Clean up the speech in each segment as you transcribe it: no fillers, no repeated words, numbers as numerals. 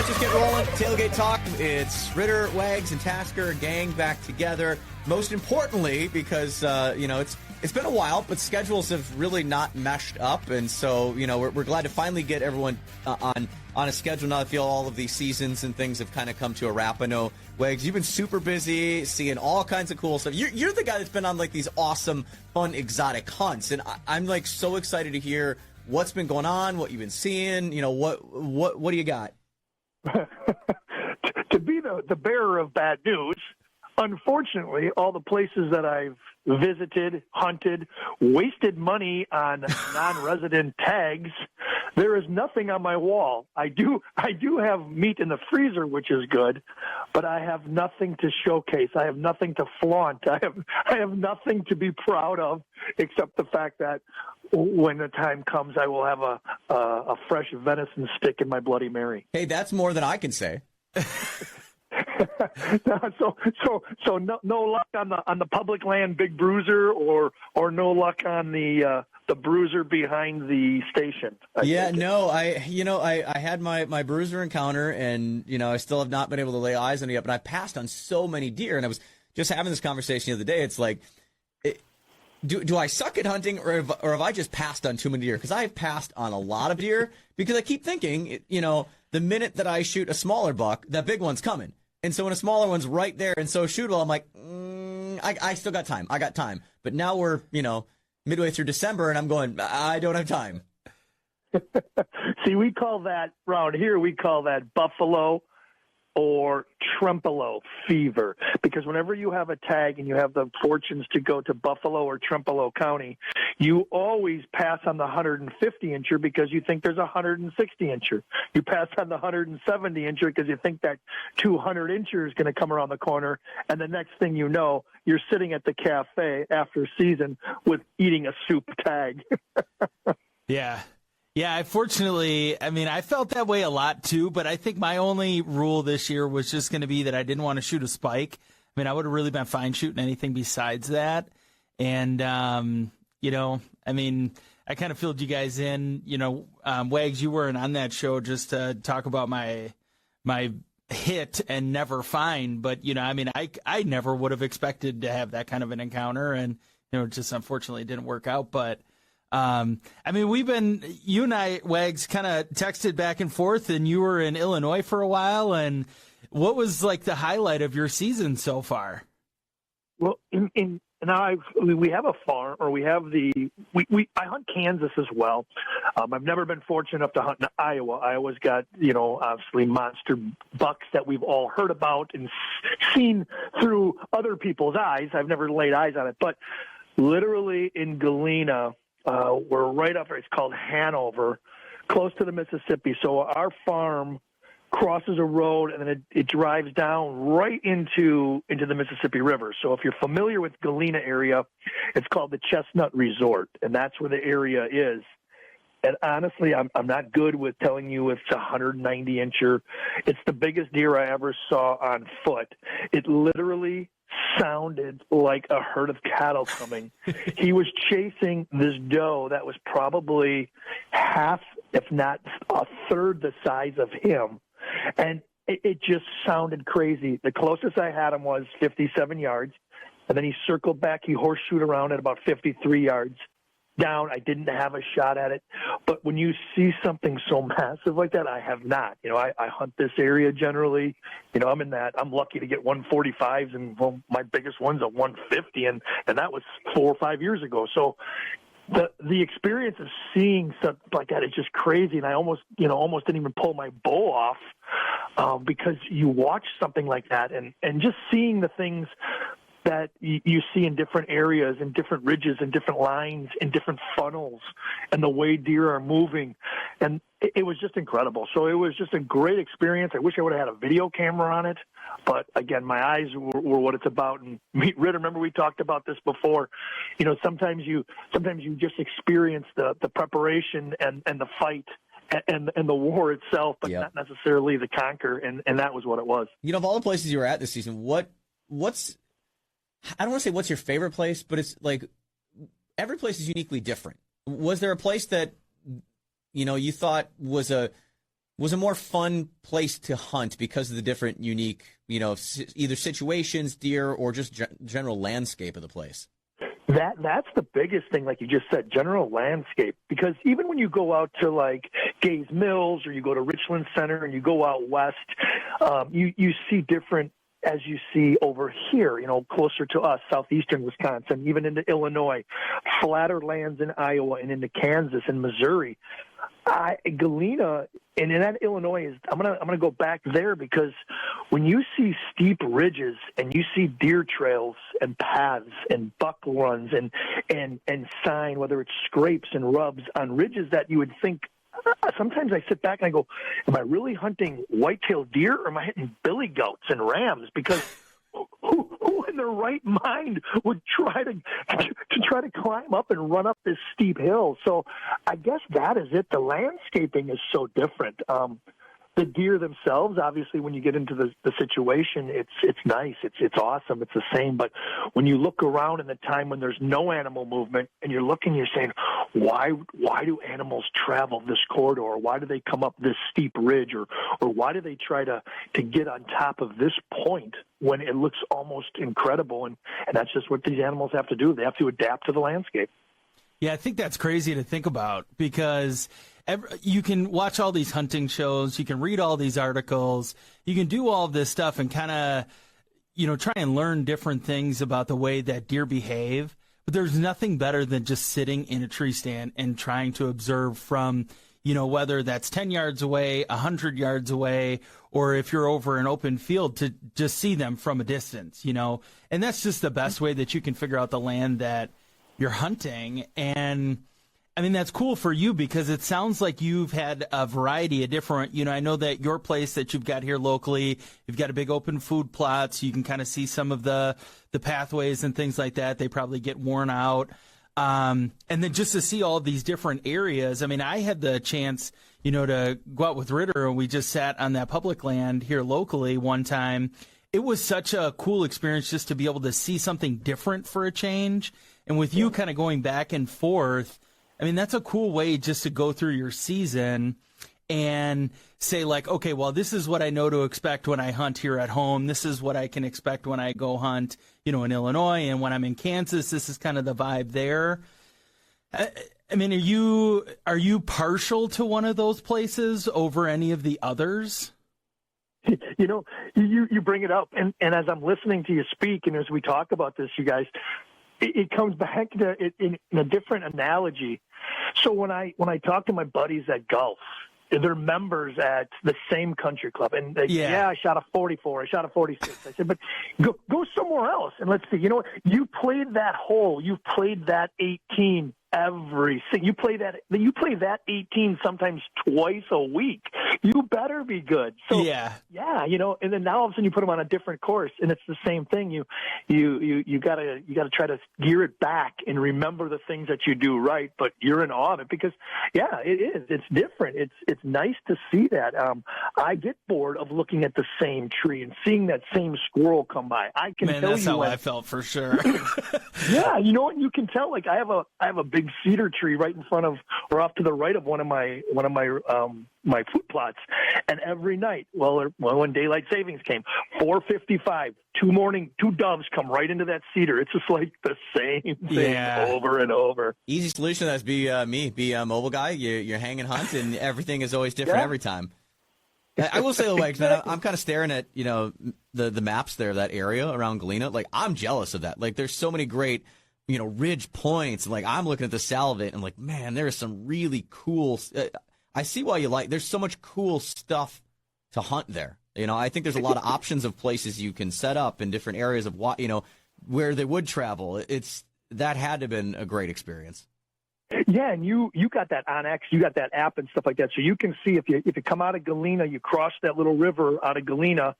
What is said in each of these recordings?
let's just get rolling. Tailgate Talk. It's Ritter, Wags, and Tasker, gang back together. Most importantly, because, it's been a while, but schedules have really not meshed up. And so, we're glad to finally get everyone on a schedule now. I feel all of these seasons and things have kind of come to a wrap. I know, Wags, you've been super busy, seeing all kinds of cool stuff. You're the guy that's been on, like, these awesome, fun, exotic hunts. And I'm, like, so excited to hear what's been going on, what you've been seeing. What do you got? To be the bearer of bad news, unfortunately, all the places that I've visited, hunted, wasted money on non-resident tags, there is nothing on my wall. I do have meat in the freezer, which is good, but I have nothing to showcase. I have nothing to flaunt. I have nothing to be proud of, except the fact that when the time comes, I will have a fresh venison stick in my Bloody Mary. Hey, that's more than I can say. So no luck on the public land big bruiser, or no luck on the bruiser behind the station. I had my bruiser encounter, and I still have not been able to lay eyes on it yet. But I passed on so many deer, and I was just having this conversation the other day. It's like, do I suck at hunting, or have I just passed on too many deer? Because I've passed on a lot of deer because I keep thinking, the minute that I shoot a smaller buck, that big one's coming. And so when a smaller one's right there and so shootable, I'm like, I still got time. I got time. But now we're, midway through December, and I'm going, I don't have time. See, we call that buffalo or Trempealeau fever, because whenever you have a tag and you have the fortunes to go to Buffalo or Trempealeau County, you always pass on the 150-incher because you think there's a 160-incher. You pass on the 170-incher because you think that 200-incher is going to come around the corner, and the next thing you know, you're sitting at the cafe after season with eating a soup tag. Yeah. Yeah, I felt that way a lot too, but I think my only rule this year was just going to be that I didn't want to shoot a spike. I would have really been fine shooting anything besides that. And, I kind of filled you guys in, Wags, you weren't on that show just to talk about my hit and never find, but, I never would have expected to have that kind of an encounter, and, just unfortunately it didn't work out, but you and I, Wags, kind of texted back and forth, and you were in Illinois for a while. And what was like the highlight of your season so far? Well, we have a farm, or I hunt Kansas as well. I've never been fortunate enough to hunt in Iowa. Iowa's got, obviously monster bucks that we've all heard about and seen through other people's eyes. I've never laid eyes on it, but literally in Galena, we're right up there. It's called Hanover, close to the Mississippi. So our farm crosses a road, and then it drives down right into the Mississippi River. So if you're familiar with Galena area, it's called the Chestnut Resort, and that's where the area is. And honestly, I'm not good with telling you it's a 190-incher. It's the biggest deer I ever saw on foot. It literally sounded like a herd of cattle coming. He was chasing this doe that was probably half, if not a third the size of him. And it just sounded crazy. The closest I had him was 57 yards. And then he circled back. He horseshoed around at about 53 yards down. I didn't have a shot at it. But when you see something so massive like that, I have not. I hunt this area generally. I'm lucky to get 145s, and my biggest one's a 150, and that was 4 or 5 years ago. So the experience of seeing something like that is just crazy, and I almost didn't even pull my bow off because you watch something like that, and just seeing the things that you see in different areas, in different ridges, in different lines, in different funnels, and the way deer are moving. And it was just incredible. So it was just a great experience. I wish I would have had a video camera on it. But, again, my eyes were what it's about. And Ritter, remember we talked about this before. Sometimes you just experience the preparation and the fight and the war itself, but not necessarily the conquer. And that was what it was. Of all the places you were at this season, what's I don't want to say what's your favorite place, but it's like every place is uniquely different. Was there a place that you thought was was a more fun place to hunt because of the different unique, either situations, deer, or just general landscape of the place? That's the biggest thing, like you just said, general landscape. Because even when you go out to like Gays Mills or you go to Richland Center and you go out west, you see different, as you see over here, closer to us, southeastern Wisconsin, even into Illinois, flatter lands in Iowa and into Kansas and Missouri. Galena and in that Illinois I'm gonna go back there, because when you see steep ridges and you see deer trails and paths and buck runs and sign, whether it's scrapes and rubs on ridges that you would think, sometimes I sit back and I go, am I really hunting white-tailed deer, or am I hitting billy goats and rams? Because who in their right mind would try to climb up and run up this steep hill? So I guess that is it. The landscaping is so different. The deer themselves, obviously, when you get into the situation, it's nice. It's awesome. It's the same. But when you look around in the time when there's no animal movement and you're looking, you're saying, why do animals travel this corridor? Why do they come up this steep ridge? Or why do they try to get on top of this point when it looks almost incredible? And that's just what these animals have to do. They have to adapt to the landscape. Yeah, I think that's crazy to think about, because you can watch all these hunting shows, you can read all these articles, you can do all this stuff and kind of, try and learn different things about the way that deer behave. But there's nothing better than just sitting in a tree stand and trying to observe from, whether that's 10 yards away, 100 yards away, or if you're over an open field, to just see them from a distance, And that's just the best way that you can figure out the land that you're hunting. And I mean, that's cool for you, because it sounds like you've had a variety of different, I know that your place that you've got here locally, you've got a big open food plot, so you can kind of see some of the pathways and things like that. They probably get worn out. And then just to see all these different areas. I mean, I had the chance, to go out with Ritter, and we just sat on that public land here locally one time. It was such a cool experience just to be able to see something different for a change. And with you kind of going back and forth, I mean, that's a cool way just to go through your season and say, like, okay, well, this is what I know to expect when I hunt here at home. This is what I can expect when I go hunt, in Illinois. And when I'm in Kansas, this is kind of the vibe there. I mean, are you partial to one of those places over any of the others? You bring it up, and as I'm listening to you speak, and as we talk about this, you guys, it comes back to in a different analogy. So when I talk to my buddies at golf, they're members at the same country club, and I shot a 44, I shot a 46. I said, but go somewhere else, and let's see. You played that hole, you played that 18. You play that 18 sometimes twice a week. You better be good. So yeah, and then now all of a sudden you put them on a different course, and it's the same thing. You gotta try to gear it back and remember the things that you do right, but you're in awe of it, because it is. It's different. It's nice to see that. I get bored of looking at the same tree and seeing that same squirrel come by. I can tell that's how I felt for sure. Yeah, you can tell. Like I have a big cedar tree right in front of, or off to the right of one of my my food plots, and every night, when daylight savings came, 4:55, two doves come right into that cedar. It's just like the same thing over and over. Easy solution. That's be a mobile guy. You're hanging hunt, and everything is always different every time. I will say, like, I'm kind of staring at the maps there, that area around Galena. Like, I'm jealous of that. Like, there's so many great ridge points. And, like, I'm looking at the Salivate and, like, man, there is some really cool. I see why you like. There's so much cool stuff to hunt there. I think there's a lot of options of places you can set up in different areas of where they would travel. That had to have been a great experience. Yeah, and you got that Onyx, you got that app and stuff like that, so you can see if you come out of Galena, you cross that little river out of Galena,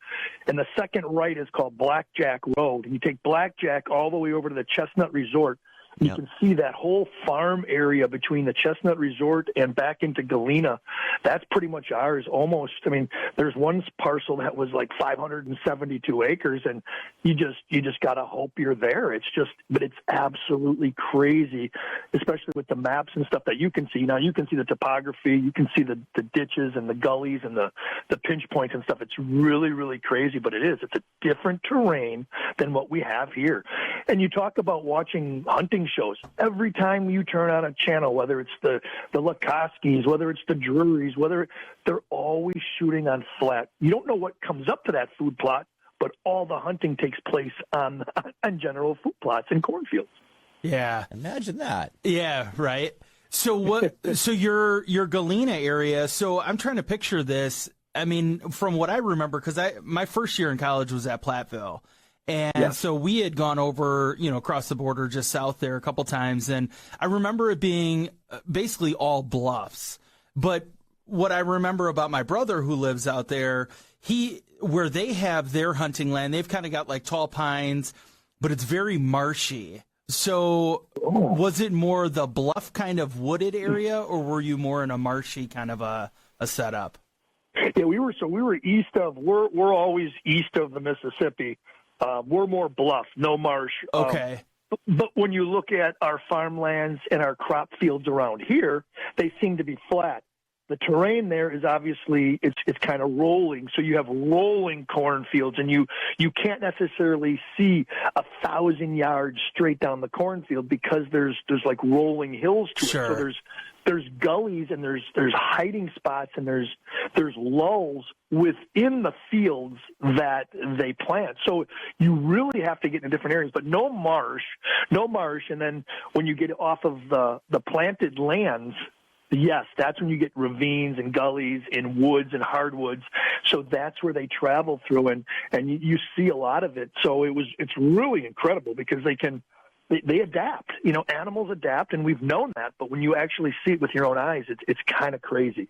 and the second right is called Blackjack Road, and you take Blackjack all the way over to the Chestnut Resort. You can see that whole farm area between the Chestnut Resort and back into Galena. That's pretty much ours almost. I mean, there's one parcel that was like 572 acres, and you just got to hope you're there. But it's absolutely crazy, especially with the maps and stuff that you can see. Now you can see the topography, you can see the ditches and the gullies and the pinch points and stuff. It's really, really crazy, but it's a different terrain than what we have here. And you talk about watching hunting shows. Every time you turn on a channel, whether it's the Lukoskis, whether it's the Drurys, they're always shooting on flat. You don't know what comes up to that food plot, but all the hunting takes place on general food plots and cornfields. Yeah. Imagine that. Yeah, right. So what? So your Galena area. So I'm trying to picture this. I mean, from what I remember, because my first year in college was at Platteville. And so we had gone over, across the border just south there a couple times. And I remember it being basically all bluffs. But what I remember about my brother who lives out there, where they have their hunting land, they've kind of got like tall pines, but it's very marshy. So was it more the bluff kind of wooded area, or were you more in a marshy kind of a setup? Yeah, we were east of, we're always east of the Mississippi. We're more bluff, no marsh. Okay. But when you look at our farmlands and our crop fields around here, they seem to be flat. The terrain there is obviously it's kind of rolling, so you have rolling cornfields, and you can't necessarily see 1,000 yards straight down the cornfield because there's like rolling hills to Sure. it. So there's gullies and there's hiding spots and there's lulls within the fields that they plant. So you really have to get into different areas, but no marsh. And then when you get off of the planted lands, yes, that's when you get ravines and gullies and woods and hardwoods. So that's where they travel through, and you see a lot of it. So it's really incredible because they adapt. Animals adapt, and we've known that. But when you actually see it with your own eyes, it's kind of crazy.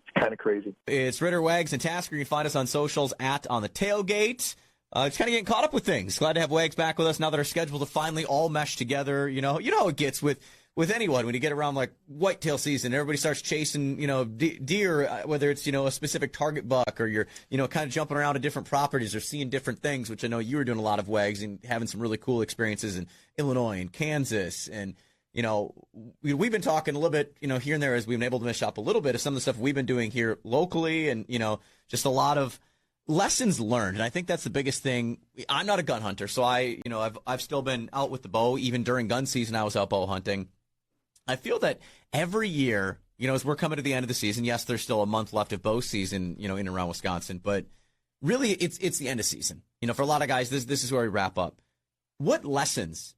It's Ritter, Wags, and Tasker. You can find us on socials @On the Tailgate. It's kind of getting caught up with things. Glad to have Wags back with us now that our schedules have finally all meshed together. You know how it gets with anyone when you get around like whitetail season. Everybody starts chasing, deer, whether it's, a specific target buck, or you're, kind of jumping around to different properties or seeing different things, which I know you were doing a lot of, Wags, and having some really cool experiences in Illinois and Kansas. And, we've been talking a little bit, here and there as we've been able to mesh up a little bit of some of the stuff we've been doing here locally, and, just a lot of lessons learned. And I think that's the biggest thing. I'm not a gun hunter, so I've still been out with the bow. Even during gun season, I was out bow hunting. I feel that every year, as we're coming to the end of the season, yes, there's still a month left of bow season, in and around Wisconsin, but really it's the end of season. For a lot of guys, this is where we wrap up. What lessons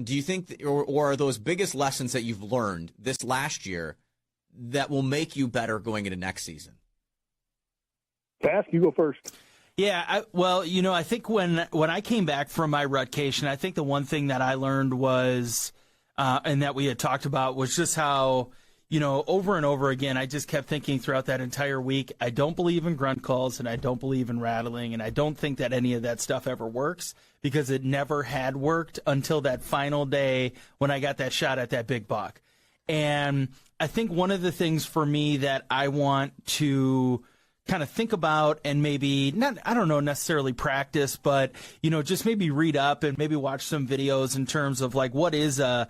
do you think, or are those biggest lessons that you've learned this last year that will make you better going into next season? Task, you go first. Yeah, I think when I came back from my rutcation, I think the one thing that I learned was, and that we had talked about, was just how, over and over again, I just kept thinking throughout that entire week, I don't believe in grunt calls and I don't believe in rattling, and I don't think that any of that stuff ever works, because it never had worked until that final day when I got that shot at that big buck. And I think one of the things for me that I want to kind of think about, and maybe not, I don't know, necessarily practice, but, just maybe read up and maybe watch some videos in terms of like what is a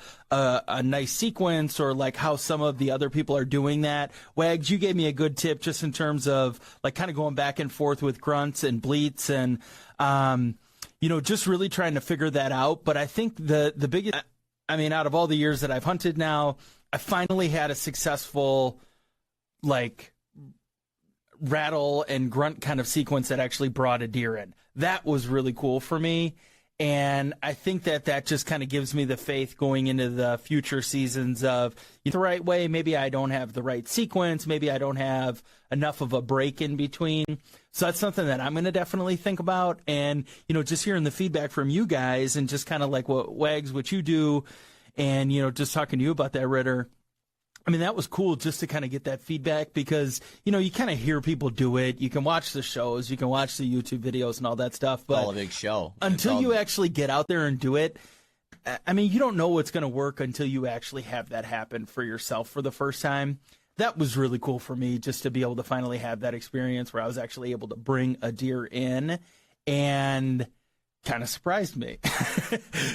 nice sequence, or like how some of the other people are doing that. Wags, you gave me a good tip just in terms of like kind of going back and forth with grunts and bleats and, just really trying to figure that out. But I think the biggest, out of all the years that I've hunted now, I finally had a successful, rattle and grunt kind of sequence that actually brought a deer in. That was really cool for me. And I think that just kind of gives me the faith going into the future seasons of the right way. Maybe I don't have the right sequence. Maybe I don't have enough of a break in between. So that's something that I'm going to definitely think about. And, just hearing the feedback from you guys and just kind of like what you do, and, just talking to you about that, Ritter. That was cool just to kind of get that feedback, because, you kind of hear people do it. You can watch the shows, you can watch the YouTube videos and all that stuff. But all a big show. Until you actually get out there and do it, I mean, you don't know what's going to work until you actually have that happen for yourself for the first time. That was really cool for me, just to be able to finally have that experience where I was actually able to bring a deer in, and kind of surprised me.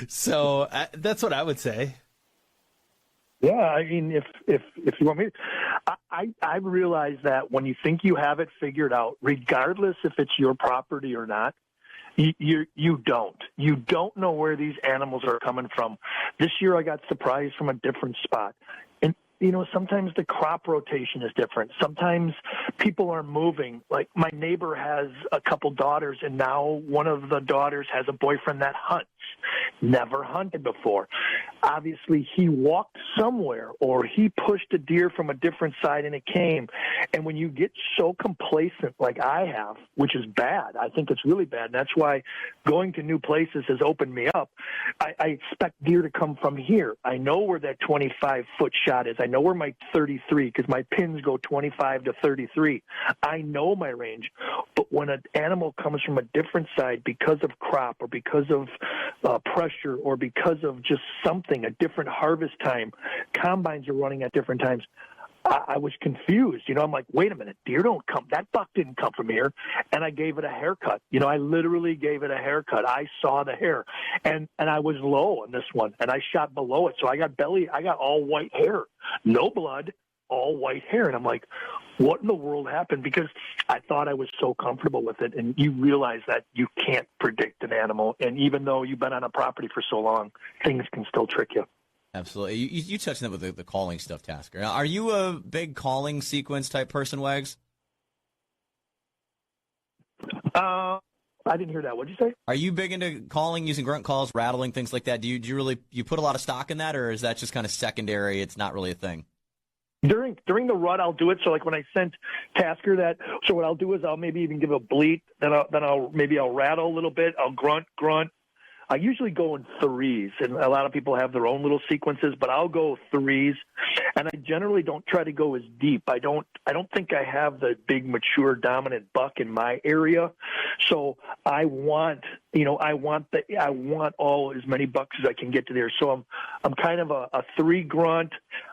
So that's what I would say. Yeah, I mean, if you want me, I've realized that when you think you have it figured out, regardless if it's your property or not, you don't know where these animals are coming from. This year I got surprised from a different spot. And, sometimes the crop rotation is different. Sometimes people are moving. Like my neighbor has a couple daughters, and now one of the daughters has a boyfriend that hunts. Never hunted before. Obviously, he walked somewhere, or he pushed a deer from a different side and it came. And when you get so complacent like I have, which is bad, I think it's really bad. And that's why going to new places has opened me up. I expect deer to come from here. I know where that 25-foot shot is. I know where my 33, because my pins go 25 to 33. I know my range. But when an animal comes from a different side because of crop or because of pressure or because of just something, a different harvest time, combines are running at different times, I was confused. I'm like, wait a minute, deer don't come. That buck didn't come from here. And I gave it a haircut. I literally gave it a haircut. I saw the hair. And I was low on this one. And I shot below it. So I got all white hair. No blood, all white hair. And I'm like, what in the world happened? Because I thought I was so comfortable with it. And you realize that you can't predict an animal. And even though you've been on a property for so long, things can still trick you. Absolutely. You touched on that with the calling stuff, Tasker. Now, are you a big calling sequence type person, Wags? I didn't hear that. What'd you say? Are you big into calling, using grunt calls, rattling, things like that? Do you really put a lot of stock in that, or is that just kind of secondary? It's not really a thing. During the rut, I'll do it. So like when I sent Tasker that, so what I'll do is I'll maybe even give a bleat, then I'll rattle a little bit. I'll grunt. I usually go in threes, and a lot of people have their own little sequences, but I'll go threes, and I generally don't try to go as deep. I don't think I have the big, mature, dominant buck in my area, so I want all as many bucks as I can get to there. So I'm kind of a three grunt.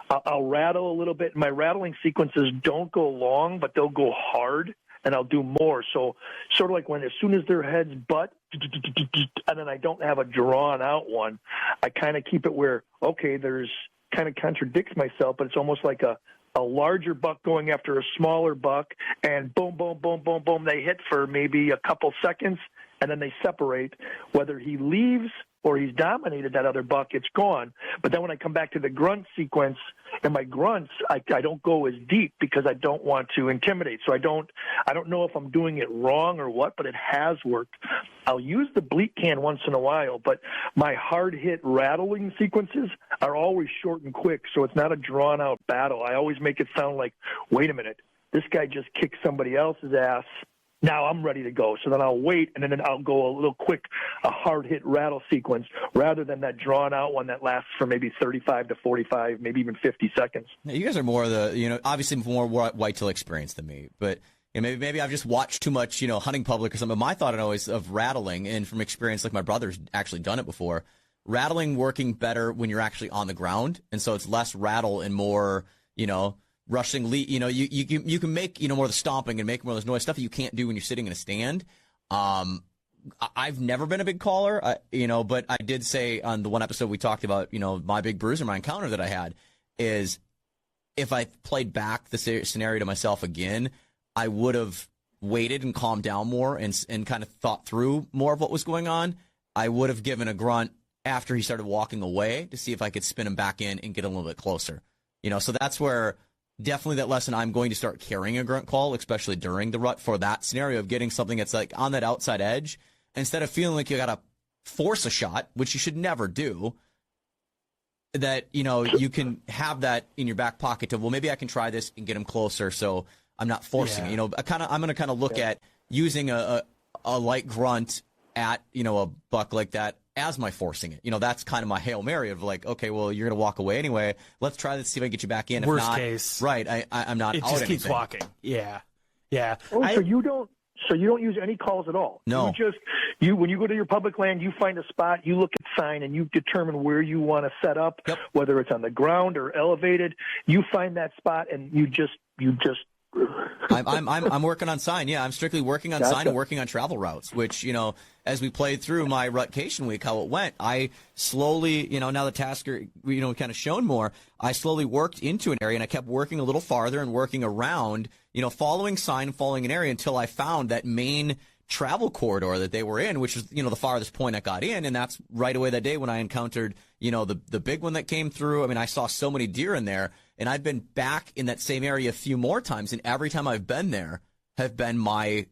I'll rattle a little bit. My rattling sequences don't go long, but they'll go hard. And I'll do more. So sort of like as soon as their heads butt, and then I don't have a drawn out one, I kind of keep it where, okay, there's kind of contradicts myself, but it's almost like a larger buck going after a smaller buck, and boom, boom, boom, boom, boom, they hit for maybe a couple seconds, and then they separate. Whether he leaves or he's dominated that other buck, it's gone. But then when I come back to the grunt sequence, and my grunts, I don't go as deep because I don't want to intimidate. So I don't know if I'm doing it wrong or what, but it has worked. I'll use the bleat can once in a while, but my hard hit rattling sequences are always short and quick, so it's not a drawn out battle. I always make it sound like, wait a minute, this guy just kicked somebody else's ass. Now I'm ready to go. So then I'll wait, and then I'll go a little quick, a hard-hit rattle sequence, rather than that drawn-out one that lasts for maybe 35 to 45, maybe even 50 seconds. Now, you guys are more of the, obviously more whitetail experience than me, but maybe I've just watched too much, hunting public or something. My thought always of rattling, and from experience, like my brother's actually done it before, rattling working better when you're actually on the ground, and so it's less rattle and more, rushing lead, you can make, more of the stomping and make more of this noise stuff that you can't do when you're sitting in a stand. I've never been a big caller, but I did say on the one episode we talked about, my big bruiser, my encounter that I had is if I played back the scenario to myself again, I would have waited and calmed down more and kind of thought through more of what was going on. I would have given a grunt after he started walking away to see if I could spin him back in and get a little bit closer. So that's where definitely that lesson, I'm going to start carrying a grunt call, especially during the rut, for that scenario of getting something that's like on that outside edge. Instead of feeling like you got to force a shot, which you should never do, that, you can have that in your back pocket to, well, maybe I can try this and get him closer so I'm not forcing it. I'm going to kind of look at using a light grunt at, a buck like that as my forcing it. That's kind of my Hail Mary of like, okay, well, you're going to walk away anyway. Let's try this, see if I can get you back in. If Worst not, case. Right. I'm not it out just anything. keeps walking. Yeah. Yeah. Oh, so you don't use any calls at all? No. When you go to your public land, you find a spot, you look at sign and you determine where you want to set up, whether it's on the ground or elevated. You find that spot and you just. I'm working on sign. Yeah, I'm strictly working on sign and working on travel routes, which, as we played through my rutcation week, how it went, I slowly, now the Tasker, kind of shown more, I slowly worked into an area and I kept working a little farther and working around, following sign, following an area until I found that main travel corridor that they were in, which is, the farthest point I got in. And that's right away that day when I encountered, the big one that came through. I mean, I saw so many deer in there. And I've been back in that same area a few more times, and every time I've been there have been my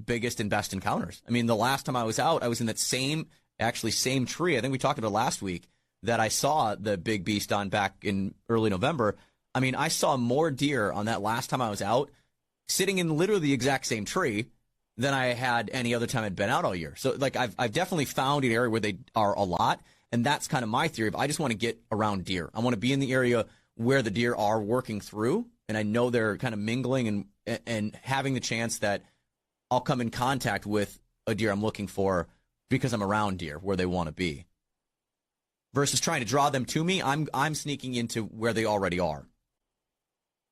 biggest and best encounters. I mean, the last time I was out, I was in that same tree. I think we talked about it last week that I saw the big beast on back in early November. I mean, I saw more deer on that last time I was out sitting in literally the exact same tree than I had any other time I'd been out all year. So, I've definitely found an area where they are a lot, and that's kind of my theory. I just want to get around deer. I want to be in the area where the deer are working through, and I know they're kind of mingling and having the chance that I'll come in contact with a deer I'm looking for because I'm around deer where they want to be. Versus trying to draw them to me, I'm sneaking into where they already are.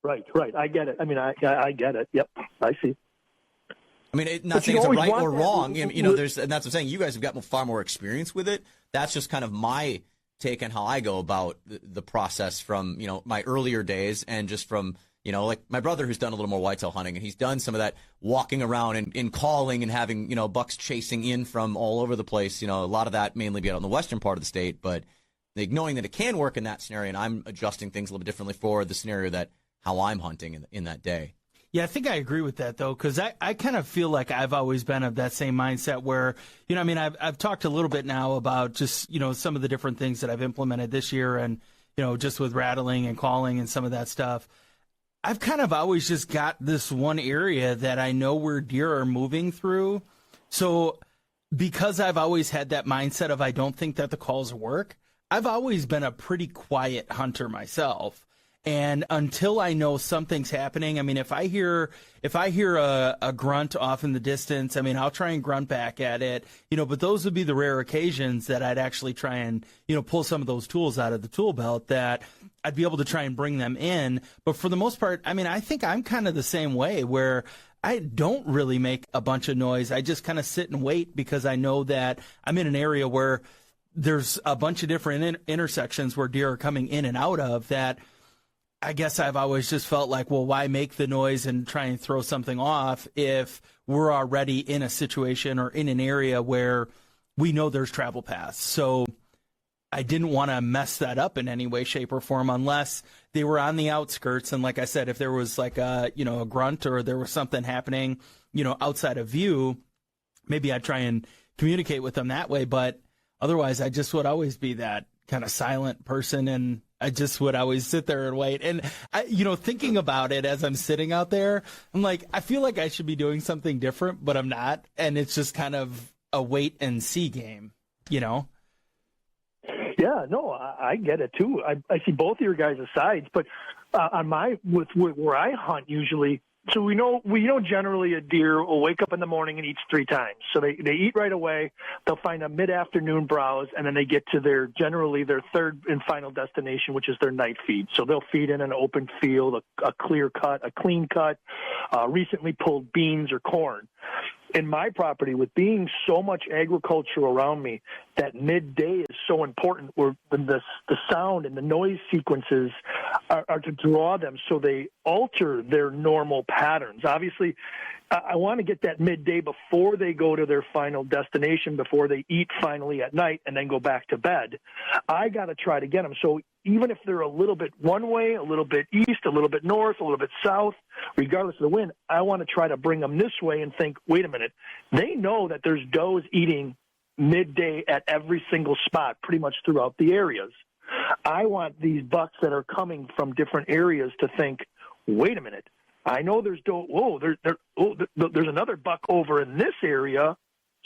Right. I get it. I mean, I get it. Yep, I see. I mean, not saying it's a right or wrong. And that's what I'm saying. You guys have got far more experience with it. That's just kind of my take on how I go about the process from, my earlier days and just from, like my brother who's done a little more whitetail hunting, and he's done some of that walking around and calling and having, bucks chasing in from all over the place. A lot of that mainly be out in the western part of the state, but knowing that it can work in that scenario, and I'm adjusting things a little bit differently for the scenario that how I'm hunting in that day. Yeah, I think I agree with that, though, because I kind of feel like I've always been of that same mindset where, I've talked a little bit now about just, some of the different things that I've implemented this year and, just with rattling and calling and some of that stuff. I've kind of always just got this one area that I know where deer are moving through. So because I've always had that mindset of I don't think that the calls work, I've always been a pretty quiet hunter myself. And until I know something's happening, I mean, if I hear a grunt off in the distance, I mean, I'll try and grunt back at it, but those would be the rare occasions that I'd actually try and, pull some of those tools out of the tool belt that I'd be able to try and bring them in. But for the most part, I mean, I think I'm kind of the same way where I don't really make a bunch of noise. I just kind of sit and wait because I know that I'm in an area where there's a bunch of different intersections where deer are coming in and out of that. I guess I've always just felt like, well, why make the noise and try and throw something off if we're already in a situation or in an area where we know there's travel paths. So I didn't want to mess that up in any way, shape, or form unless they were on the outskirts. And like I said, if there was like a grunt or there was something happening, outside of view, maybe I'd try and communicate with them that way. But otherwise, I just would always be that kind of silent person, and I just would always sit there and wait. And thinking about it as I'm sitting out there, I'm like, I feel like I should be doing something different, but I'm not. And it's just kind of a wait and see game, Yeah, no, I get it too. I see both of your guys' sides, but on where I hunt usually, so we know generally a deer will wake up in the morning and eats 3 times. So they eat right away. They'll find a mid-afternoon browse, and then they get to generally their third and final destination, which is their night feed. So they'll feed in an open field, a clear cut, a clean cut, recently pulled beans or corn. In my property, with being so much agriculture around me, that midday is so important where the sound and the noise sequences are to draw them so they alter their normal patterns. Obviously, I want to get that midday before they go to their final destination, before they eat finally at night and then go back to bed. I got to try to get them. So even if they're a little bit one way, a little bit east, a little bit north, a little bit south, regardless of the wind, I want to try to bring them this way and think, wait a minute, they know that there's does eating midday at every single spot pretty much throughout the areas. I want these bucks that are coming from different areas to think, wait a minute, I know there's there's another buck over in this area,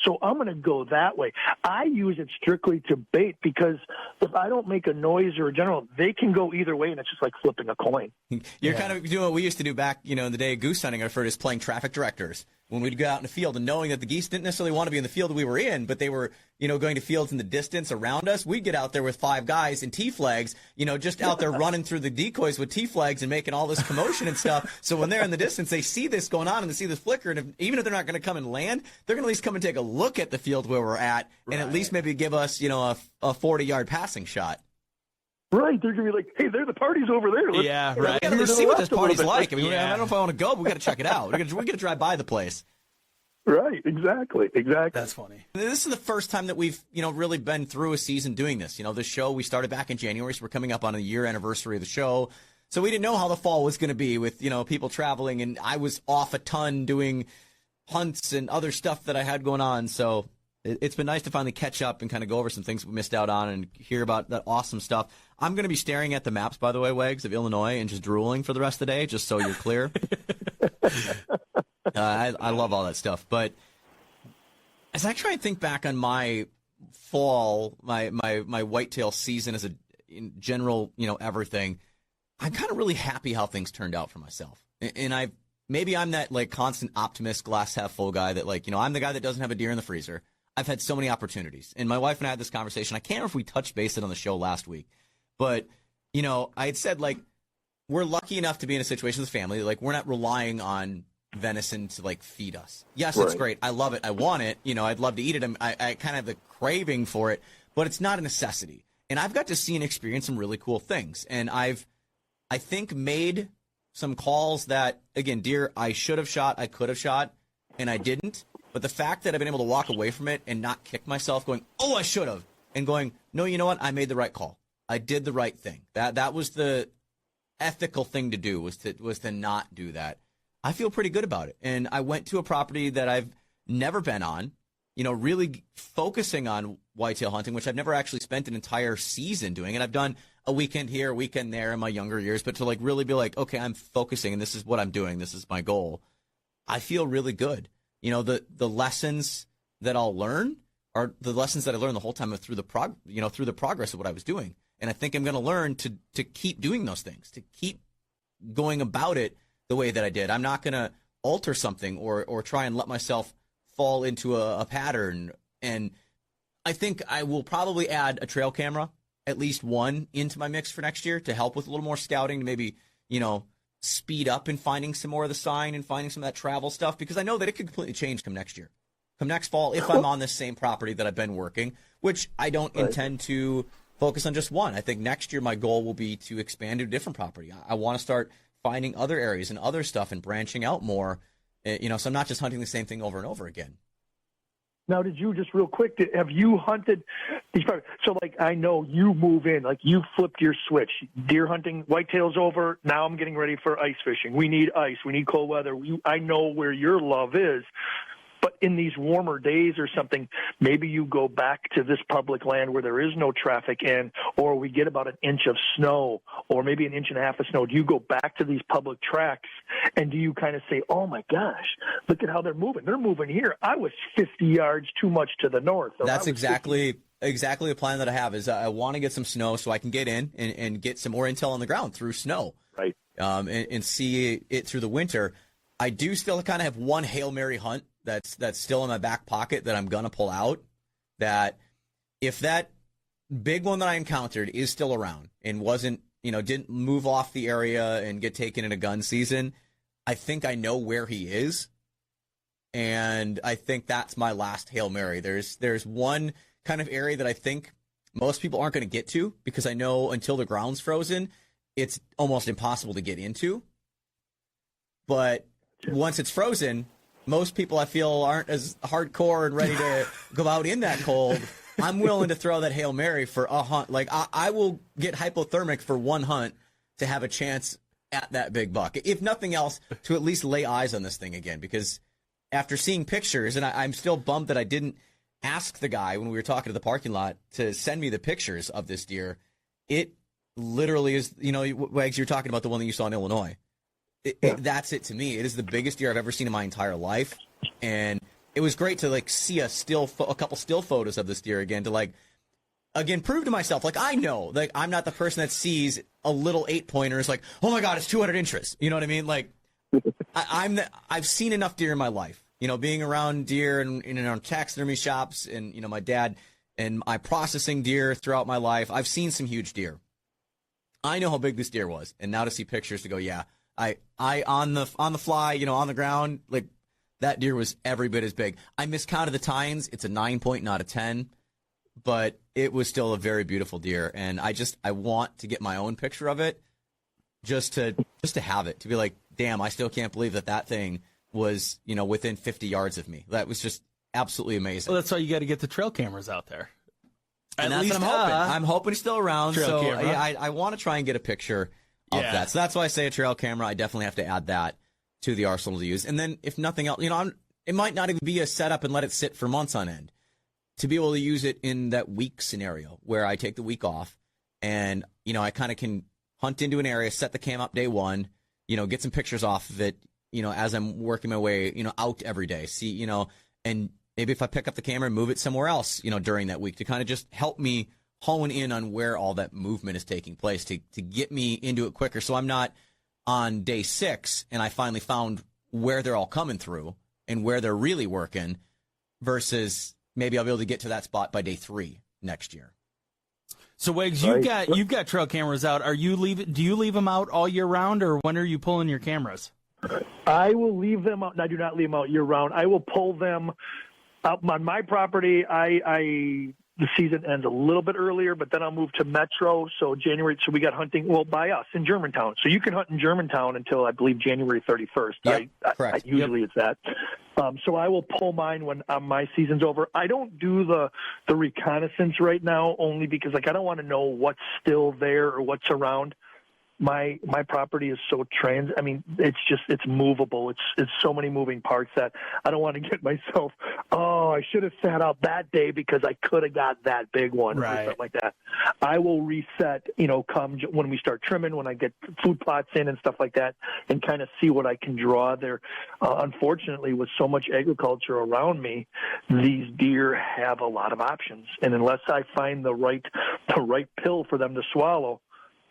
so I'm going to go that way. I use it strictly to bait because if I don't make a noise or a general, they can go either way, and it's just like flipping a coin. You're kind of doing what we used to do back, in the day of goose hunting. I refer to as playing traffic directors. when we'd go out in the field, and knowing that the geese didn't necessarily want to be in the field that we were in, but they were, going to fields in the distance around us, we'd get out there with 5 guys in T-flags, just out there running through the decoys with T-flags and making all this commotion and stuff. So when they're in the distance, they see this going on and they see this flicker, and even if they're not going to come and land, they're going to at least come and take a look at the field where we're at, and at least maybe give us, a 40-yard passing shot. Right, they're gonna be like, "Hey, the party's over there." Right. We got to see what this party's like. I mean, Yeah. I don't know if I want to go, but we got to check it out. We got to drive by the place. Right, exactly. That's funny. This is the first time that we've, really been through a season doing this. The show, we started back in January, so we're coming up on a year anniversary of the show. So we didn't know how the fall was going to be with, people traveling, and I was off a ton doing hunts and other stuff that I had going on. So it's been nice to finally catch up and kind of go over some things we missed out on and hear about that awesome stuff. I'm going to be staring at the maps, by the way, Wags, of Illinois, and just drooling for the rest of the day, just so you're clear. I love all that stuff. But as I try and think back on my fall, my whitetail season as in general, everything, I'm kind of really happy how things turned out for myself. And maybe I'm that constant optimist, glass half full guy that I'm the guy that doesn't have a deer in the freezer. I've had so many opportunities. And my wife and I had this conversation. I can't remember if we touched base it on the show last week. But, I had said, we're lucky enough to be in a situation with family. We're not relying on venison to, feed us. Yes, it's great. I love it. I want it. I'd love to eat it. I kind of have the craving for it. But it's not a necessity. And I've got to see and experience some really cool things. And I think, made some calls that, again, deer I should have shot, I could have shot, and I didn't. But the fact that I've been able to walk away from it and not kick myself going, oh, I should have, and going, no, you know what? I made the right call. I did the right thing. That was the ethical thing to do, was to not do that. I feel pretty good about it. And I went to a property that I've never been on, really focusing on whitetail hunting, which I've never actually spent an entire season doing. And I've done a weekend here, a weekend there in my younger years, but to really be okay, I'm focusing and this is what I'm doing. This is my goal. I feel really good. The lessons that I'll learn are the lessons that I learned the whole time through the progress of what I was doing. And I think I'm going to learn to keep doing those things, to keep going about it the way that I did. I'm not going to alter something or try and let myself fall into a pattern. And I think I will probably add a trail camera, at least one, into my mix for next year to help with a little more scouting, to maybe, speed up in finding some more of the sign and finding some of that travel stuff, because I know that it could completely change come next year, come next fall, if I'm on this same property that I've been working, which I don't intend to focus on just one. I think next year my goal will be to expand to a different property. I want to start finding other areas and other stuff and branching out more, so I'm not just hunting the same thing over and over again. Now, did you, just real quick, have you hunted these parts? So, I know you move in, you flipped your switch. Deer hunting, whitetails over, now I'm getting ready for ice fishing. We need ice. We need cold weather. I know where your love is. But in these warmer days or something, maybe you go back to this public land where there is no traffic in, or we get about an inch of snow, or maybe an inch and a half of snow. Do you go back to these public tracks, and do you kind of say, oh, my gosh, look at how they're moving. They're moving here. I was 50 yards too much to the north. That's exactly the plan that I have, is I want to get some snow so I can get in and get some more intel on the ground through snow. Right. And see it through the winter. I do still kind of have one Hail Mary hunt that's still in my back pocket that I'm going to pull out, that if that big one that I encountered is still around and wasn't, didn't move off the area and get taken in a gun season, I think I know where he is. And I think that's my last Hail Mary. There's one kind of area that I think most people aren't going to get to, because I know until the ground's frozen, it's almost impossible to get into. But once it's frozen, most people I feel aren't as hardcore and ready to go out in that cold. I'm willing to throw that Hail Mary for a hunt. I will get hypothermic for one hunt to have a chance at that big buck. If nothing else, to at least lay eyes on this thing again, because after seeing pictures, and I'm still bummed that I didn't ask the guy when we were talking to the parking lot to send me the pictures of this deer. It literally is, Wags, you're talking about the one that you saw in Illinois. That's it to me. It is the biggest deer I've ever seen in my entire life. And it was great to see a couple still photos of this deer again, to again prove to myself, I know, I'm not the person that sees a little 8-pointer is oh my God, it's 200 inches. You know what I mean? I've seen enough deer in my life being around deer and in our taxidermy shops and, my dad and I processing deer throughout my life, I've seen some huge deer. I know how big this deer was. And now to see pictures to go, yeah, I on the fly, on the ground, like that deer was every bit as big. I miscounted the tines. It's a 9 point, not a 10, but it was still a very beautiful deer. And I want to get my own picture of it just to have it, to be like, damn, I still can't believe that thing was, within 50 yards of me. That was just absolutely amazing. Well, that's why you got to get the trail cameras out there. And that's what I'm hoping. I'm hoping he's still around. So yeah, I want to try and get a picture of that. So that's why I say a trail camera. I definitely have to add that to the arsenal to use. And then if nothing else, it might not even be a setup and let it sit for months on end. To be able to use it in that week scenario where I take the week off and, I kind of can hunt into an area, set the cam up day one, get some pictures off of it, as I'm working my way, out every day. See, and maybe if I pick up the camera and move it somewhere else, during that week to kind of just help me hone in on where all that movement is taking place to get me into it quicker. So I'm not on day 6 and I finally found where they're all coming through and where they're really working versus maybe I'll be able to get to that spot by day 3 next year. So Wags, you've got trail cameras out. Do you leave them out all year round, or when are you pulling your cameras? I will leave them out. And I do not leave them out year round. I will pull them out on my property. The season ends a little bit earlier, but then I'll move to Metro. So January. So we got hunting. Well, by us in Germantown. So you can hunt in Germantown until I believe January 31st. Yep, correct. Usually it's that. So I will pull mine when my season's over. I don't do the reconnaissance right now, only because I don't want to know what's still there or what's around. My property is so it's movable. It's so many moving parts that I don't want to get myself, I should have sat out that day because I could have got that big one or something like that. I will reset, come when we start trimming, when I get food plots in and stuff like that, and kind of see what I can draw there. Unfortunately, with so much agriculture around me, these deer have a lot of options. And unless I find the right pill for them to swallow,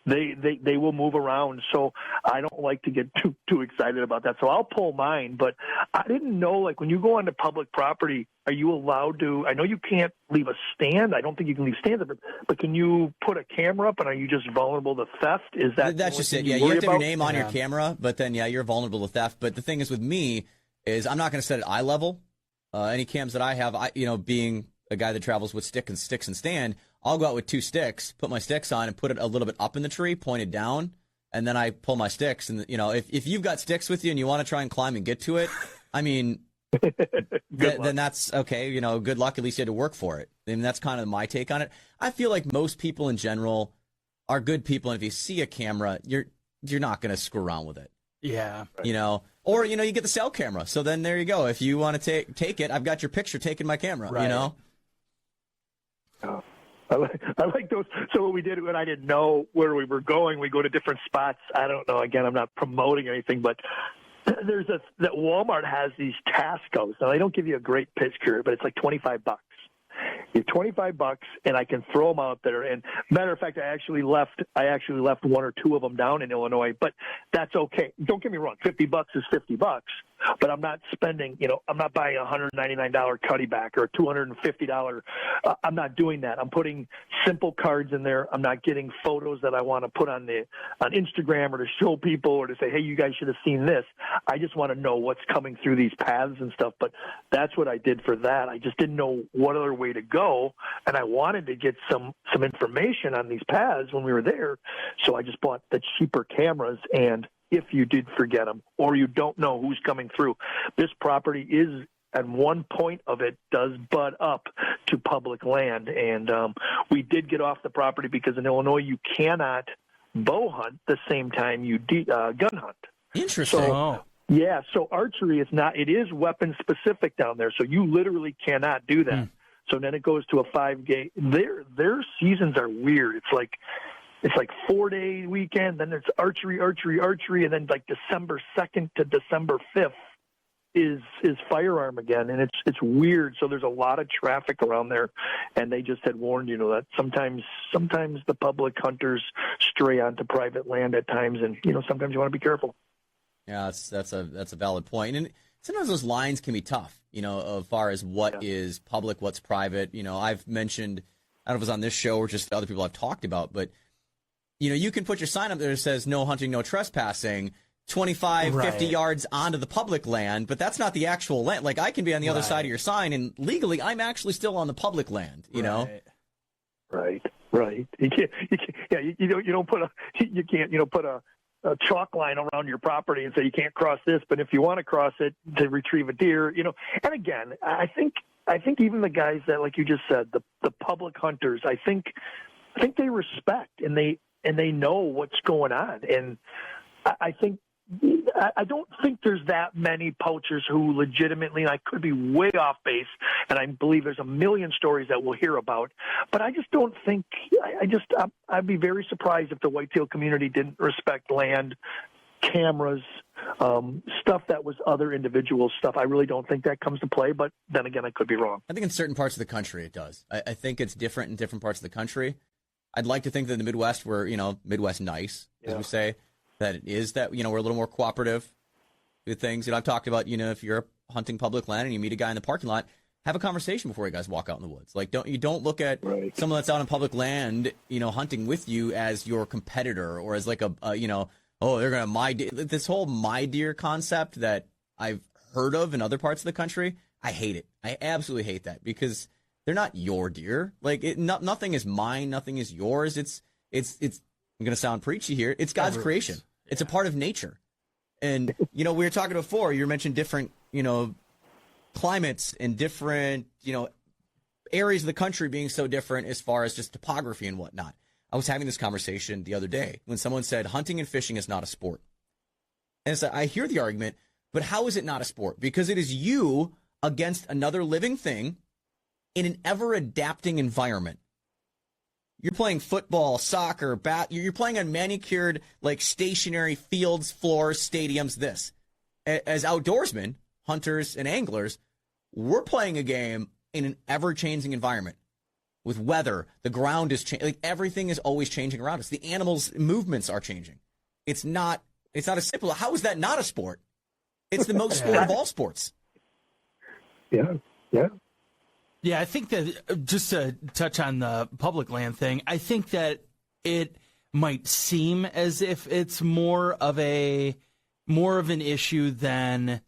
they will move around. So I don't like to get too excited about that. So I'll pull mine, but I didn't know, like, when you go onto public property, are you allowed to, I know you can't leave a stand. I don't think you can leave stands, but can you put a camera up, and are you just vulnerable to theft? That's just it. Yeah. You have to have your name on your camera, but then, you're vulnerable to theft. But the thing is with me is I'm not going to set it eye level. Any cams that I have, being a guy that travels with sticks and stand, I'll go out with 2 sticks, put my sticks on, and put it a little bit up in the tree, pointed down, and then I pull my sticks. And if you've got sticks with you and you want to try and climb and get to it, I mean, then that's okay. Good luck. At least you had to work for it. I mean, that's kind of my take on it. I feel like most people in general are good people, and if you see a camera, you're not going to screw around with it. Yeah. Or you get the cell camera. So then there you go. If you want to take it, I've got your picture taking my camera. Right. I like those. So what we did when I didn't know where we were going, we go to different spots. I don't know. Again, I'm not promoting anything, but that Walmart has these Tascos. Now they don't give you a great picture, but it's like $25. It's $25, and I can throw them out there. And matter of fact, I actually left 1 or 2 of them down in Illinois, but that's okay. Don't get me wrong, $50 is $50, but I'm not spending. I'm not buying a $199 Cuddyback or a $250. I'm not doing that. I'm putting simple cards in there. I'm not getting photos that I want to put on Instagram or to show people or to say, hey, you guys should have seen this. I just want to know what's coming through these paths and stuff. But that's what I did for that. I just didn't know what other way to go, and I wanted to get some information on these paths when we were there. So I just bought the cheaper cameras, and if you did forget them or you don't know who's coming through, this property is at one point of it does butt up to public land. And we did get off the property because in Illinois you cannot bow hunt the same time you gun hunt. Interesting. So, yeah, so archery is not, it is weapon specific down there. So you literally cannot do that. So then it goes to a 5-game. Their seasons are weird. It's like 4-day weekend, then there's archery, and then like December 2nd to December 5th is firearm again, and it's weird. So there's a lot of traffic around there, and they just had warned that sometimes the public hunters stray onto private land at times, and sometimes you want to be careful. Yeah, that's a valid point. And sometimes those lines can be tough, as far as what is public, what's private. I've mentioned, I don't know if it was on this show or just other people I've talked about, but, you can put your sign up there that says no hunting, no trespassing, 25, 50 yards onto the public land, but that's not the actual land. Like, I can be on the other side of your sign, and legally, I'm actually still on the public land, know? Right. You can't, you don't put a chalk line around your property and say you can't cross this, but if you want to cross it to retrieve a deer, and again, I think even the guys that, like you just said, the public hunters, I think they respect and they know what's going on. And I don't think there's that many poachers who legitimately, and I could be way off base, and I believe there's a million stories that we'll hear about, but I just don't think, I'd be very surprised if the whitetail community didn't respect land, cameras, stuff that was other individual stuff. I really don't think that comes to play, but then again, I could be wrong. I think in certain parts of the country it does. I think it's different in different parts of the country. I'd like to think that in the Midwest we're, Midwest nice, as we say. That it is that, we're a little more cooperative with things. I've talked about, if you're hunting public land and you meet a guy in the parking lot, have a conversation before you guys walk out in the woods. Like, don't look at someone that's out on public land, hunting with you as your competitor or as like they're going to this whole my deer concept that I've heard of in other parts of the country. I hate it. I absolutely hate that because they're not your deer. Like, nothing is mine. Nothing is yours. It's I'm going to sound preachy here. It's God's creation. It's a part of nature. And, we were talking before, you mentioned different, climates and different, areas of the country being so different as far as just topography and whatnot. I was having this conversation the other day when someone said hunting and fishing is not a sport. And so I hear the argument, but how is it not a sport? Because it is you against another living thing in an ever-adapting environment. You're playing football, soccer, you're playing on manicured, like, stationary fields, floors, stadiums, this. As outdoorsmen, hunters, and anglers, we're playing a game in an ever-changing environment. With weather, the ground is changing. Like, everything is always changing around us. The animals' movements are changing. It's not a simple. How is that not a sport? It's the most sport of all sports. Yeah. Yeah, I think that just to touch on the public land thing, I think that it might seem as if it's more of an issue than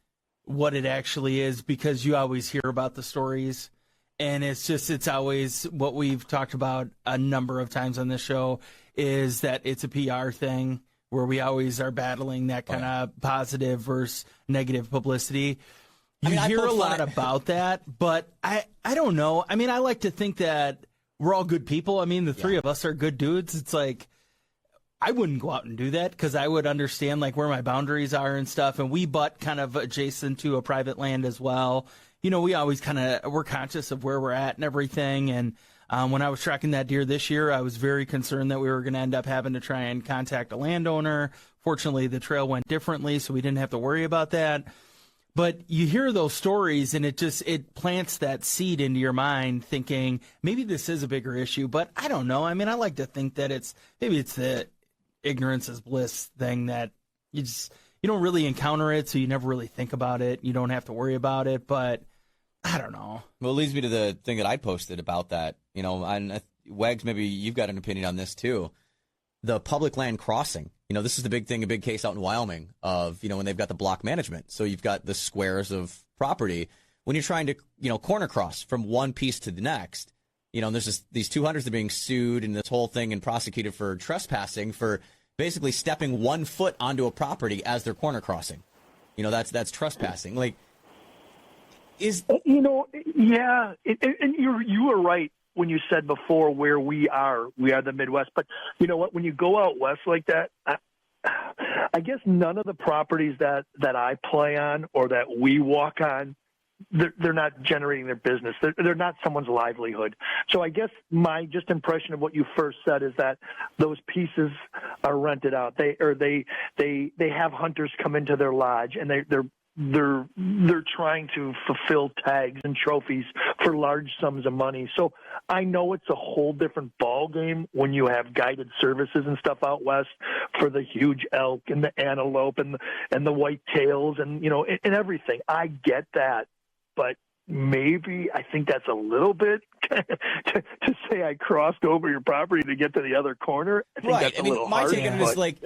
what it actually is because you always hear about the stories. And it's always what we've talked about a number of times on this show is that it's a PR thing where we always are battling that kind of positive versus negative publicity. You hear a lot about that, but I don't know. I mean, I like to think that we're all good people. I mean, the three of us are good dudes. It's like, I wouldn't go out and do that because I would understand like where my boundaries are and stuff. And we butt kind of adjacent to a private land as well. We always we're conscious of where we're at and everything. And when I was tracking that deer this year, I was very concerned that we were going to end up having to try and contact a landowner. Fortunately, the trail went differently, so we didn't have to worry about that. But you hear those stories, and it plants that seed into your mind thinking, maybe this is a bigger issue, but I don't know. I mean, I like to think that maybe it's the ignorance is bliss thing that you don't really encounter it, so you never really think about it. You don't have to worry about it, but I don't know. Well, it leads me to the thing that I posted about that. And Wags, maybe you've got an opinion on this too. The public land crossing. This is the big thing, a big case out in Wyoming of, when they've got the block management. So you've got the squares of property. When you're trying to, corner cross from one piece to the next, and there's these two hunters that are being sued and this whole thing and prosecuted for trespassing for basically stepping 1 foot onto a property as they're corner crossing. That's trespassing. Like, yeah. And you were right when you said before where we are the Midwest. But you know what? When you go out west like that, I guess none of the properties that I play on or that we walk on, they're not generating their business. They're not someone's livelihood. So I guess my just impression of what you first said is that those pieces are rented out. They have hunters come into their lodge and they're trying to fulfill tags and trophies for large sums of money. So I know it's a whole different ball game when you have guided services and stuff out west for the huge elk and the antelope and the whitetails and and everything. I get that, but maybe I think that's a little bit to say I crossed over your property to get to the other corner. I think that's a little my hard. take on it is like,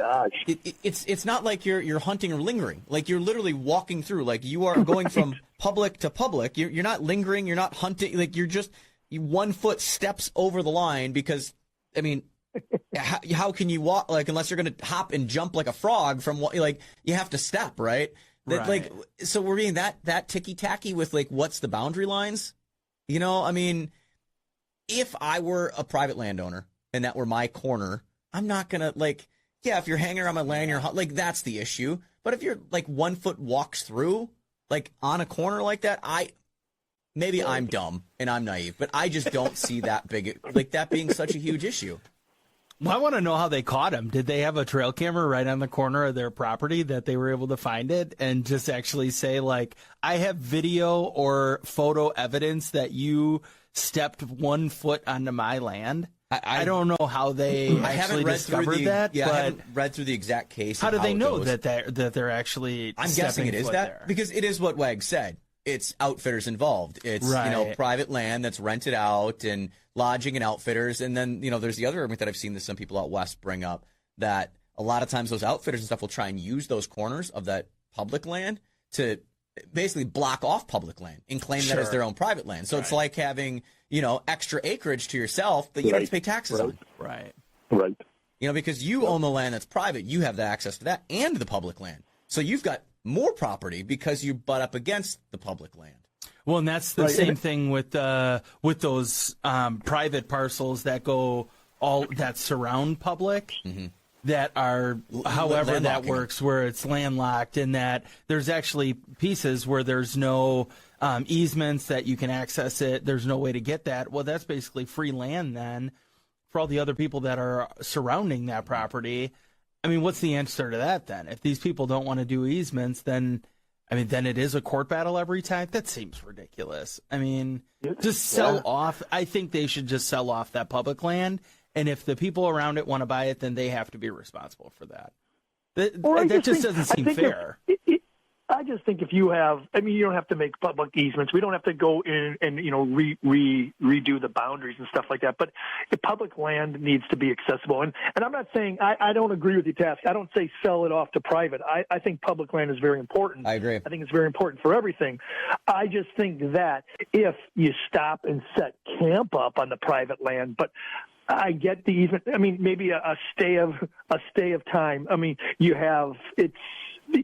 it's not like you're hunting or lingering. Like you're literally walking through. Like you are going from public to public. You're not lingering. You're not hunting. Like you're just 1 foot steps over the line because, I mean, how can you walk? Like unless you're going to hop and jump like a frog from like you have to step, right? That, right. Like, so we're being that ticky-tacky with, like, what's the boundary lines? I mean, if I were a private landowner and that were my corner, I'm not going to, like, if you're hanging around my land, like, that's the issue. But if you're, like, 1 foot walks through, like, on a corner like that, maybe I'm dumb and I'm naive, but I just don't see that that being such a huge issue. Well, I want to know how they caught him. Did they have a trail camera right on the corner of their property that they were able to find it and just actually say, like, I have video or photo evidence that you stepped 1 foot onto my land? I don't know how they actually discovered that. Yeah, but I haven't read through the exact case. How do they know that they're actually I'm guessing it is that there? Because it is what Wag said. It's outfitters involved. It's private land that's rented out and lodging and outfitters. And then, there's the other argument that I've seen that some people out west bring up that a lot of times those outfitters and stuff will try and use those corners of that public land to basically block off public land and claim that as their own private land. So it's like having, extra acreage to yourself that you don't have to pay taxes on. Right. Because you own the land that's private, you have the access to that and the public land. So you've got more property because you butt up against the public land. Well, and that's the same thing with those private parcels that surround public. Mm-hmm. That are, however that works, where it's landlocked, and that there's actually pieces where there's no easements that you can access it. There's no way to get that. Well, that's basically free land then for all the other people that are surrounding that property. I mean, what's the answer to that then? If these people don't want to do easements, then it is a court battle every time. That seems ridiculous. I mean, just sell off. I think they should just sell off that public land. And if the people around it want to buy it, then they have to be responsible for that. That just doesn't seem fair. I just think if you have, you don't have to make public easements. We don't have to go in and, redo the boundaries and stuff like that. But the public land needs to be accessible. And I'm not saying, I don't agree with your task. I don't say sell it off to private. I think public land is very important. I agree. I think it's very important for everything. I just think that if you stop and set camp up on the private land, but I get the easement. Maybe a stay of time.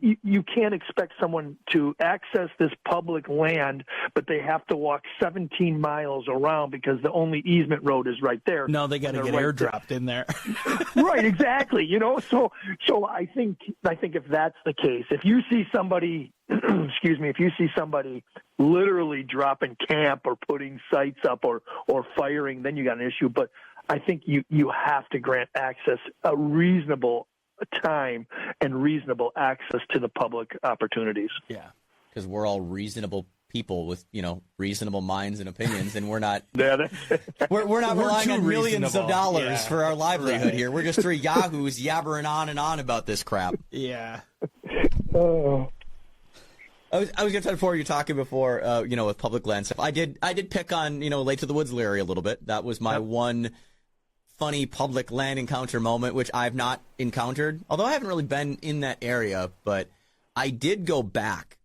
You can't expect someone to access this public land, but they have to walk 17 miles around because the only easement road is right there. No, they got to get airdropped in there. Right, exactly. So I think if that's the case, if you see somebody, if you see somebody literally dropping camp or putting sites up or firing, then you got an issue. But I think you have to grant access, a reasonable time and reasonable access to the public opportunities. Yeah. Because we're all reasonable people with, reasonable minds and opinions, and we're not we're not relying on millions of dollars for our livelihood here. We're just three yahoos yabbering on and on about this crap. Yeah. Oh. I was going to say before, you're talking before, with public land stuff. I did pick on, Late to the Woods Larry a little bit. That was my one funny public land encounter moment, which I've not encountered, although I haven't really been in that area, but I did go back,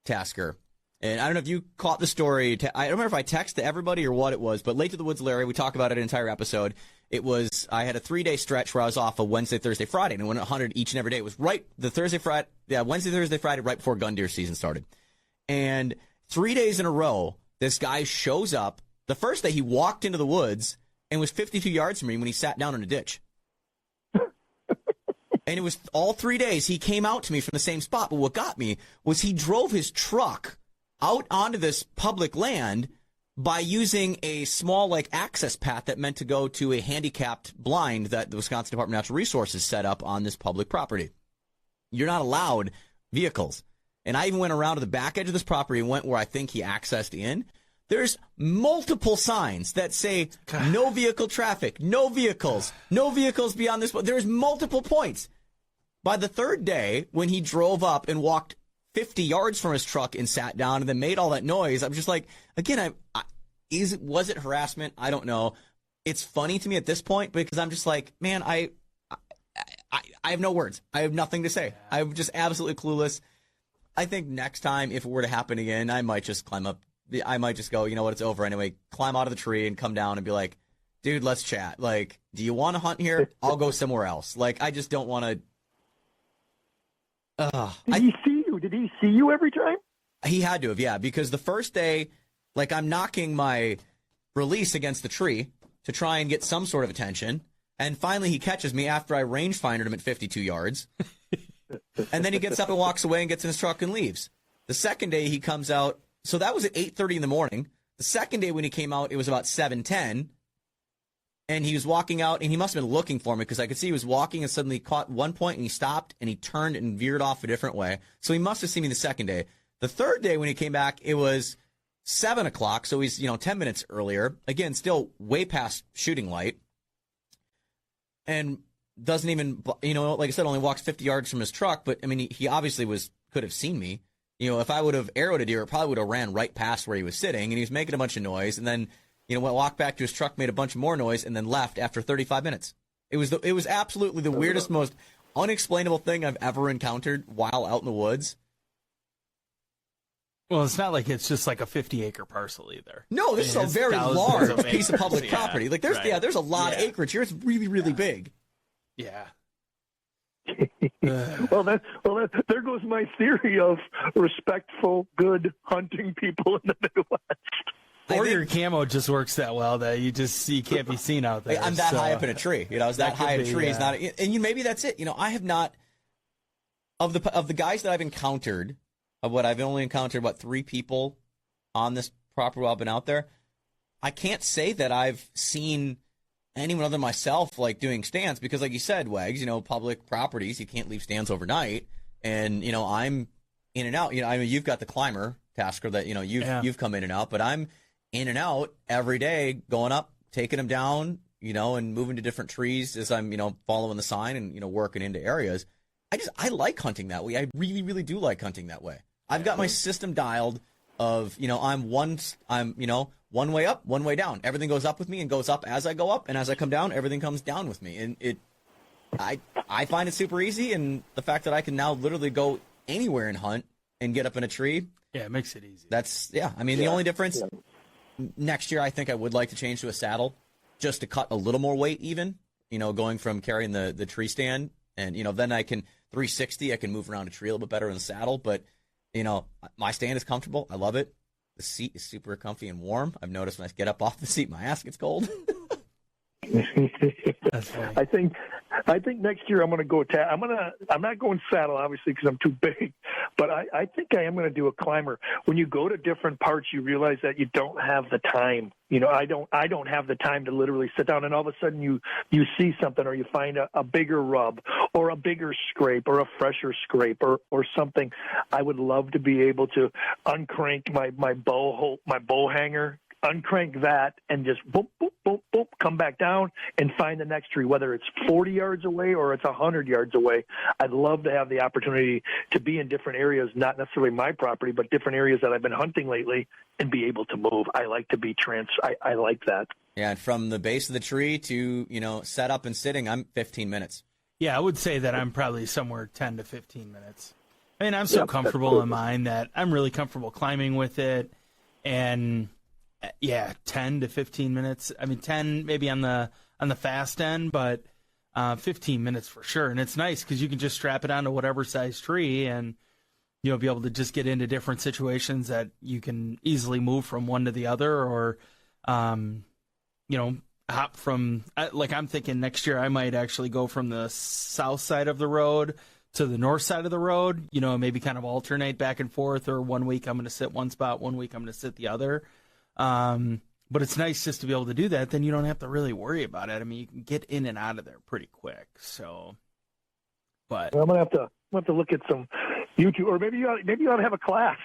Tasker. And I don't know if you caught the story. I don't remember if I texted everybody or what it was, but Late to the Woods Larry, we talked about it an entire episode. I had a 3-day stretch where I was off a Wednesday, Thursday, Friday, and I went 100 each and every day. It was Wednesday, Thursday, Friday, right before gun deer season started. And 3 days in a row, this guy shows up. The first day he walked into the woods and was 52 yards from me when he sat down in a ditch. And it was all 3 days he came out to me from the same spot. But what got me was he drove his truck out onto this public land by using a small, access path that meant to go to a handicapped blind that the Wisconsin Department of Natural Resources set up on this public property. You're not allowed vehicles. and I even went around to the back edge of this property and went where I think he accessed in. There's multiple signs that say no vehicle traffic, no vehicles beyond this. There's multiple points. By the third day, when he drove up and walked 50 yards from his truck and sat down and then made all that noise, I'm just like, again, was it harassment? I don't know. It's funny to me at this point because I'm just like, man, I have no words. I have nothing to say. I'm just absolutely clueless. I think next time, if it were to happen again, I might just climb up. I might just go, you know what, it's over anyway. Climb out of the tree and come down and be like, dude, let's chat. Like, do you want to hunt here? I'll go somewhere else. Like, I just don't want to. Did he see you? Did he see you every time? He had to have, yeah, because the first day, like, I'm knocking my release against the tree to try and get some sort of attention. And finally, he catches me after I rangefindered him at 52 yards. And then he gets up and walks away and gets in his truck and leaves. The second day, he comes out. So that was at 8:30 in the morning. The second day when he came out, it was about 7:10. And he was walking out, and he must have been looking for me because I could see he was walking and suddenly caught one point, and he stopped, and he turned and veered off a different way. So he must have seen me the second day. The third day when he came back, it was 7 o'clock, so he's 10 minutes earlier. Again, still way past shooting light. And doesn't even, like I said, only walks 50 yards from his truck. But, I mean, he obviously could have seen me. If I would have arrowed a deer, it probably would have ran right past where he was sitting. And he was making a bunch of noise. And then, walked back to his truck, made a bunch more noise, and then left after 35 minutes. It was absolutely the weirdest, most unexplainable thing I've ever encountered while out in the woods. Well, it's not like it's just like a 50-acre parcel either. No, this is a very large piece of public property. Like there's a lot of acreage here. It's really, really big. Yeah. Well, there goes my theory of respectful, good hunting people in the Midwest. Or your camo just works that well that you can't be seen out there. I'm that high up in a tree. I was that high in a tree. Is not, and maybe that's it. I have not of the guys that I've encountered. Of what I've only encountered, 3 people on this property while I've been out there. I can't say that I've seen anyone other than myself like doing stands because, like you said, Wags, public properties, you can't leave stands overnight. And I'm in and out. I mean, you've got the climber Tasker that you've come in and out, but I'm in and out every day, going up, taking them down, and moving to different trees as I'm following the sign and working into areas. I like hunting that way. I really, really do like hunting that way. I've got my system dialed of, I'm one way up, one way down. Everything goes up with me and goes up as I go up, and as I come down, everything comes down with me. And I find it super easy, and the fact that I can now literally go anywhere and hunt and get up in a tree. Yeah, it makes it easy. The only difference next year, I think I would like to change to a saddle just to cut a little more weight even, going from carrying the tree stand. And, then I can 360, I can move around a tree a little bit better in the saddle. But, my stand is comfortable. I love it. The seat is super comfy and warm. I've noticed when I get up off the seat, my ass gets cold. That's funny. I think next year I'm going to go. I'm not going saddle obviously because I'm too big, but I think I am going to do a climber. When you go to different parts, you realize that you don't have the time. I don't have the time to literally sit down and all of a sudden you see something or you find a bigger rub or a bigger scrape or a fresher scrape or something. I would love to be able to uncrank my bow hanger, uncrank that, and just boop, boop, boop, boop, come back down and find the next tree, whether it's 40 yards away or it's 100 yards away. I'd love to have the opportunity to be in different areas, not necessarily my property, but different areas that I've been hunting lately and be able to move. I like to be I like that. Yeah, and from the base of the tree to, set up and sitting, I'm 15 minutes. Yeah, I would say that I'm probably somewhere 10 to 15 minutes. I mean, I'm so comfortable in mine that I'm really comfortable climbing with it. And 10 to 15 minutes. I mean, 10 maybe on the fast end, but 15 minutes for sure. And it's nice because you can just strap it onto whatever size tree and be able to just get into different situations that you can easily move from one to the other or, hop from, like I'm thinking next year I might actually go from the south side of the road to the north side of the road, maybe kind of alternate back and forth, or 1 week I'm going to sit one spot, 1 week I'm going to sit the other. But it's nice just to be able to do that. Then you don't have to really worry about it. I mean, you can get in and out of there pretty quick. So, but I'm gonna have to look at YouTube, or maybe you ought to have a class.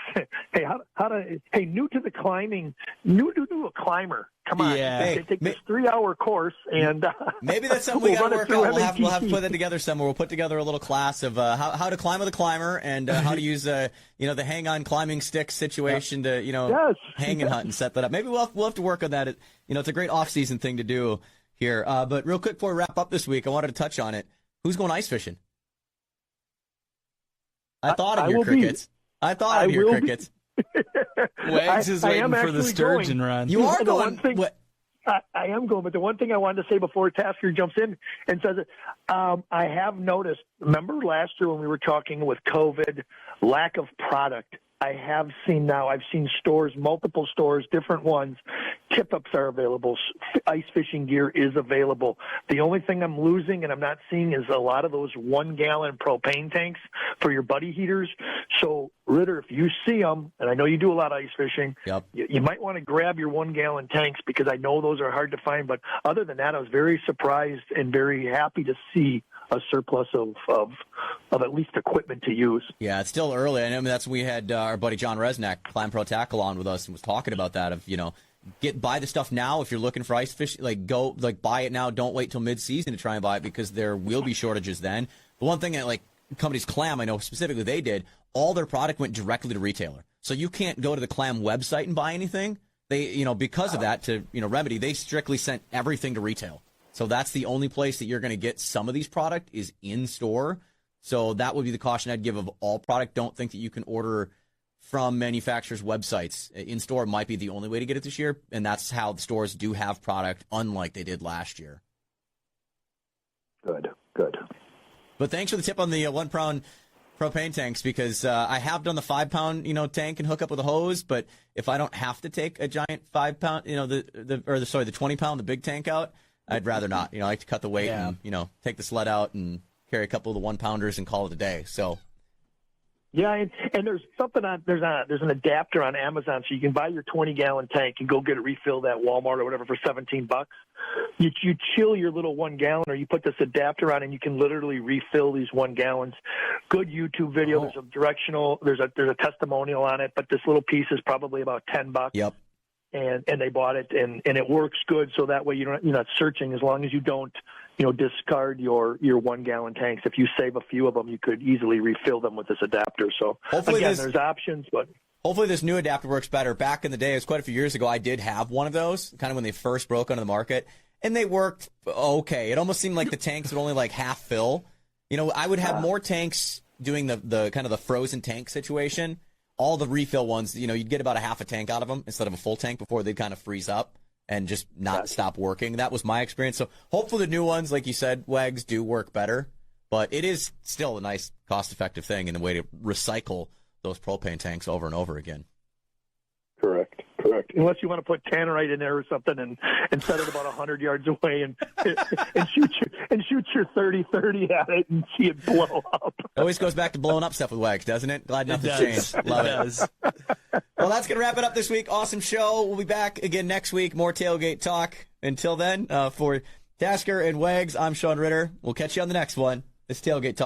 Hey, new to a climber. Come on, take this 3-hour course, and maybe that's something we got to work out. We'll have to put that together somewhere. We'll put together a little class of how to climb with a climber and how to use the hang-on climbing stick situation to hang and hunt and set that up. Maybe we'll have to work on that. It's a great off-season thing to do here. But real quick before we wrap up this week, I wanted to touch on it. Who's going ice fishing? I thought of your crickets. I thought of your crickets. Wags is waiting for the sturgeon run. You are going. I am going, but the one thing I wanted to say before Tasker jumps in and says it, I have noticed, remember last year when we were talking with COVID, lack of product. I have seen now, I've seen stores, multiple stores, different ones, tip-ups are available, ice fishing gear is available. The only thing I'm losing and I'm not seeing is a lot of those 1-gallon propane tanks for your buddy heaters. So, Ritter, if you see them, and I know you do a lot of ice fishing, you might want to grab your 1-gallon tanks because I know those are hard to find. But other than that, I was very surprised and very happy to see a surplus of at least equipment to use. Yeah, it's still early. I know that's when we had our buddy John Resnack, Climb Pro Tackle, on with us and was talking about that of, buy the stuff now if you're looking for ice fish, go buy it now. Don't wait till mid-season to try and buy it because there will be shortages then. The one thing that companies Clam, I know specifically they did, all their product went directly to retailer. So you can't go to the Clam website and buy anything. They, because of that, to, remedy, they strictly sent everything to retail. So that's the only place that you're going to get some of these product is in store. So that would be the caution I'd give of all product. Don't think that you can order from manufacturers' websites. In store might be the only way to get it this year, and that's how the stores do have product, unlike they did last year. Good. But thanks for the tip on the 1-pound propane tanks because I have done the 5-pound tank and hook up with a hose. But if I don't have to take a giant 5-pound, the 20-pound, the big tank out, I'd rather not. I like to cut the weight and take the sled out and carry a couple of the 1-pounders and call it a day. So. Yeah, and there's something there's an adapter on Amazon, so you can buy your 20-gallon tank and go get it refilled at Walmart or whatever for $17. You chill your little 1-gallon, or you put this adapter on, and you can literally refill these 1 gallons. Good YouTube video. There's a directional. There's a testimonial on it, but this little piece is probably about $10. Yep. And they bought it, and it works good, so that way you're not searching. As long as you don't discard your 1-gallon tanks. If you save a few of them, you could easily refill them with this adapter. So hopefully there's options, but hopefully this new adapter works better. Back in the day, it was quite a few years ago, I did have one of those, kind of when they first broke onto the market, and they worked okay. It almost seemed like the tanks would only half fill. I would have more tanks doing the kind of the frozen tank situation. All the refill ones, you'd get about a half a tank out of them instead of a full tank before they'd kind of freeze up and just not stop working. That was my experience. So hopefully the new ones, like you said, Wags, do work better. But it is still a nice, cost-effective thing and a way to recycle those propane tanks over and over again. Correct. Unless you want to put tannerite in there or something and set it about 100 yards away and shoot your 30-30 at it and see it blow up. It always goes back to blowing up stuff with Wags, doesn't it? Glad nothing's changed. Love it. Well, that's going to wrap it up this week. Awesome show. We'll be back again next week. More tailgate talk. Until then, for Tasker and Wags, I'm Sean Ritter. We'll catch you on the next one. It's Tailgate Talk.